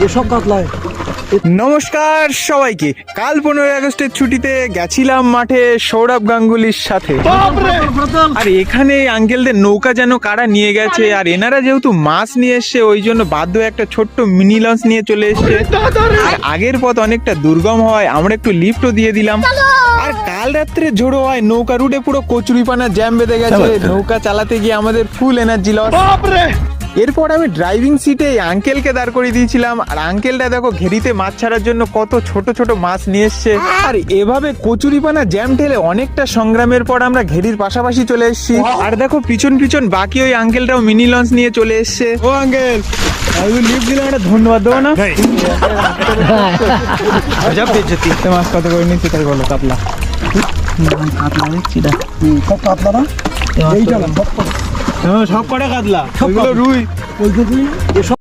এসব কাতলায়। নমস্কার সবাইকে। কাল 15ই আগস্টের ছুটিতে গেছিলাম মাঠে সৌরভ গাঙ্গুলির সাথে। আর এখানে আঙ্কেলদের নৌকা যেন কারা নিয়ে গেছে, আর এনারা যেহেতু মাছ নিয়ে এসছে ওই জন্য বাধ্য একটা ছোট্ট মিনি লঞ্চ নিয়ে চলে এসছে। আর আগের পথ অনেকটা দুর্গম হয়, আমরা একটু লিফটও দিয়ে দিলাম। আর কাল রাত্রে ঝোড়ো হয়, নৌকা রুটে পুরো কচুরিপানা জ্যাম বেঁধে গেছে। নৌকা চালাতে গিয়ে আমাদের ফুল এনার্জি লস। এরপর আমি ড্রাইভিং সিটে আঙ্কেলকে দাঁড় করিয়ে দিয়েছিলাম, আর আঙ্কেলটা দেখো ঘেরিতে মাছ ছাড়ার জন্য কত ছোট ছোট মাছ নিয়ে এসছে। আর এভাবে কচুরিপানা জ্যাম ঠেলে অনেকটা সংগ্রামের পর আমরা ঘেরির পাশাপাশি চলে এসেছি। আর দেখো পিছন পিছন বাকি ওই আঙ্কেলটাও মিনি লঞ্চ নিয়ে চলে এসছে। ও আঙ্কেল, লিফট দিলাম, একটা ধন্যবাদ দেবো না? মাছ কত করে নিচ্ছি তাই বলো? কাতলা কাতলা দেখছি না, সব কাতলা না, এইটা না, সব সব কটা কাতলা, রুই। এসব